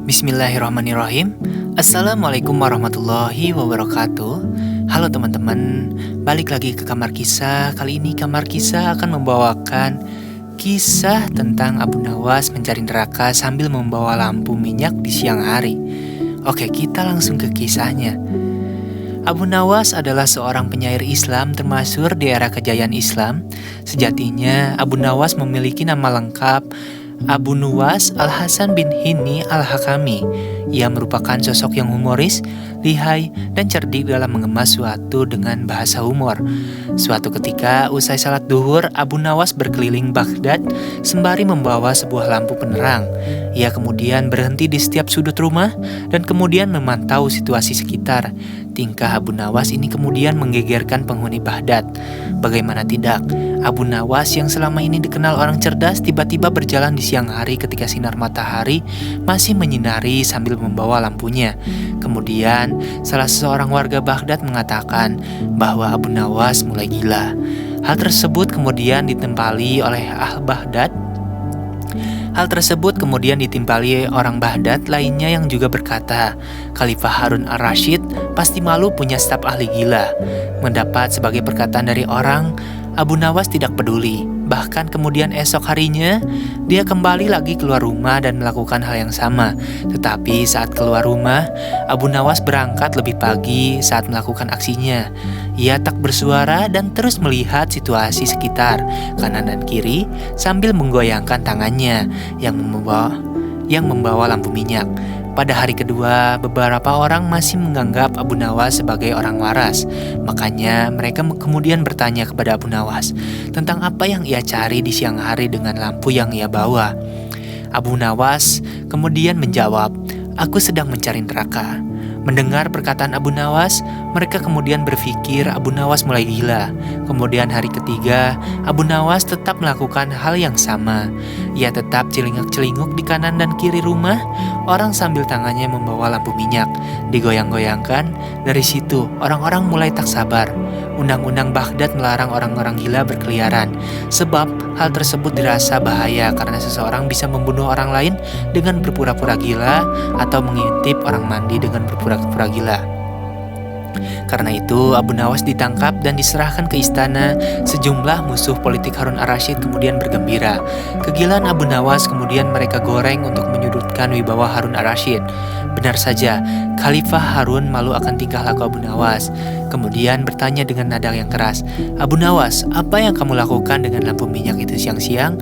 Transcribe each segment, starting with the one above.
Bismillahirrahmanirrahim. Assalamualaikum warahmatullahi wabarakatuh. Halo teman-teman, balik lagi ke Kamar Kisah. Kali ini Kamar Kisah akan membawakan kisah tentang Abu Nawas mencari neraka sambil membawa lampu minyak di siang hari. Oke, kita langsung ke kisahnya. Abu Nawas adalah seorang penyair Islam termasyhur di era kejayaan Islam. Sejatinya Abu Nawas memiliki nama lengkap Abu Nuwas Al-Hasan bin Hinni Al-Hakami. Ia merupakan sosok yang humoris, lihai, dan cerdik dalam mengemas suatu dengan bahasa humor. Suatu ketika, usai salat duhur, Abu Nawas berkeliling Baghdad sembari membawa sebuah lampu penerang. Ia kemudian berhenti di setiap sudut rumah dan kemudian memantau situasi sekitar. Tingkah Abu Nawas ini kemudian menggegerkan penghuni Baghdad. Bagaimana tidak, Abu Nawas yang selama ini dikenal orang cerdas tiba-tiba berjalan di siang hari ketika sinar matahari masih menyinari sambil membawa lampunya. Kemudian, salah seorang warga Baghdad mengatakan bahwa Abu Nawas mulai gila. Hal tersebut kemudian ditimpali orang Baghdad lainnya yang juga berkata, Khalifah Harun Ar-Rasyid pasti malu punya staf ahli gila. Mendapat sebagai perkataan dari orang, Abu Nawas tidak peduli. Bahkan kemudian esok harinya, dia kembali lagi keluar rumah dan melakukan hal yang sama. Tetapi saat keluar rumah, Abu Nawas berangkat lebih pagi saat melakukan aksinya. Ia tak bersuara dan terus melihat situasi sekitar, kanan dan kiri, sambil menggoyangkan tangannya yang membawa lampu minyak. Pada hari kedua, beberapa orang masih menganggap Abu Nawas sebagai orang waras. Makanya mereka kemudian bertanya kepada Abu Nawas tentang apa yang ia cari di siang hari dengan lampu yang ia bawa. Abu Nawas kemudian menjawab, "Aku sedang mencari neraka." Mendengar perkataan Abu Nawas, mereka kemudian berpikir Abu Nawas mulai gila. Kemudian hari ketiga, Abu Nawas tetap melakukan hal yang sama. Ia tetap celingak-celinguk di kanan dan kiri rumah, orang sambil tangannya membawa lampu minyak. Digoyang-goyangkan, dari situ orang-orang mulai tak sabar. Undang-undang Baghdad melarang orang-orang gila berkeliaran. Sebab hal tersebut dirasa bahaya karena seseorang bisa membunuh orang lain dengan berpura-pura gila atau mengintip orang mandi dengan berpura-pura gila. Karena itu Abu Nawas ditangkap dan diserahkan ke istana. Sejumlah musuh politik Harun Ar-Rasyid kemudian bergembira. Kegilaan Abu Nawas kemudian mereka goreng untuk menyudutkan wibawa Harun Ar-Rasyid. Benar saja, Khalifah Harun malu akan tingkah laku Abu Nawas. Kemudian bertanya dengan nada yang keras, "Abu Nawas, apa yang kamu lakukan dengan lampu minyak itu siang-siang?"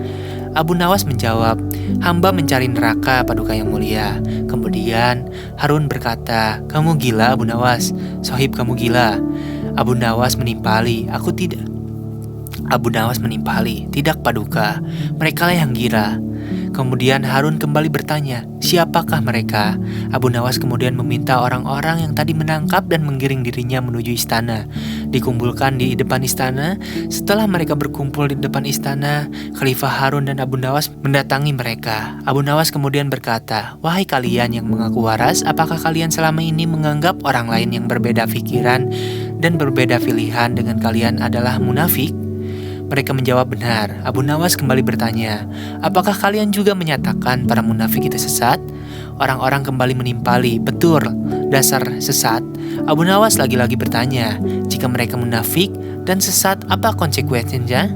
Abu Nawas menjawab, "Hamba mencari neraka, Paduka yang mulia." Kemudian Harun berkata, "Kamu gila Abu Nawas, sohib kamu gila." Abu Nawas menimpali, "Tidak Paduka, merekalah yang gila." Kemudian Harun kembali bertanya, "Siapakah mereka?" Abu Nawas kemudian meminta orang-orang yang tadi menangkap dan menggiring dirinya menuju istana. Dikumpulkan di depan istana. Setelah mereka berkumpul di depan istana, Khalifah Harun dan Abu Nawas mendatangi mereka. Abu Nawas kemudian berkata, "Wahai kalian yang mengaku waras, apakah kalian selama ini menganggap orang lain yang berbeda pikiran dan berbeda pilihan dengan kalian adalah munafik?" Mereka menjawab benar. Abu Nawas kembali bertanya, "Apakah kalian juga menyatakan para munafik itu sesat?" Orang-orang kembali menimpali, "Betul, dasar sesat." Abu Nawas lagi-lagi bertanya, "Jika mereka munafik dan sesat, apa konsekuensinya?"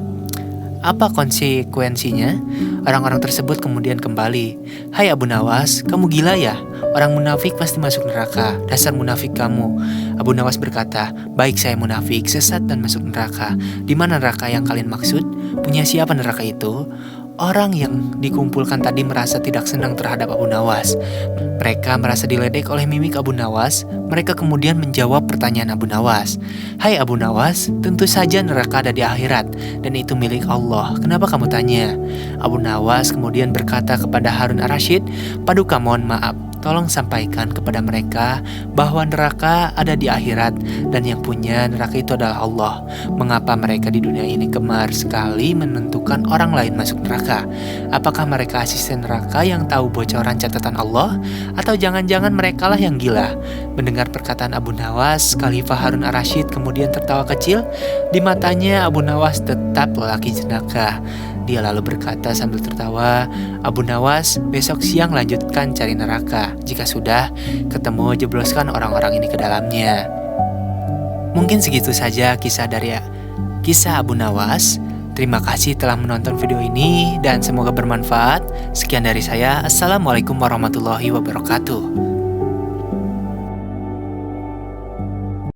Orang-orang tersebut kemudian kembali, "Hai Abu Nawas, kamu gila ya? Orang munafik pasti masuk neraka. Dasar munafik kamu." Abu Nawas berkata, "Baik, saya munafik, sesat dan masuk neraka. Di mana neraka yang kalian maksud? Punya siapa neraka itu?" Orang yang dikumpulkan tadi merasa tidak senang terhadap Abu Nawas. Mereka merasa diledek oleh mimik Abu Nawas. Mereka kemudian menjawab pertanyaan Abu Nawas. "Hai Abu Nawas, tentu saja neraka ada di akhirat, dan itu milik Allah. Kenapa kamu tanya?" Abu Nawas kemudian berkata kepada Harun Ar-Rasyid, "Paduka, mohon maaf. Tolong sampaikan kepada mereka bahwa neraka ada di akhirat dan yang punya neraka itu adalah Allah. Mengapa mereka di dunia ini gemar sekali menentukan orang lain masuk neraka? Apakah mereka asisten neraka yang tahu bocoran catatan Allah? Atau jangan-jangan merekalah yang gila?" Mendengar perkataan Abu Nawas, Khalifah Harun Ar-Rasyid kemudian tertawa kecil. Di matanya Abu Nawas tetap lelaki jenaka. Dia lalu berkata sambil tertawa, "Abu Nawas, besok siang lanjutkan cari neraka. Jika sudah ketemu, jebloskan orang-orang ini ke dalamnya." Mungkin segitu saja kisah Abu Nawas. Terima kasih telah menonton video ini dan semoga bermanfaat. Sekian dari saya. Assalamualaikum warahmatullahi wabarakatuh.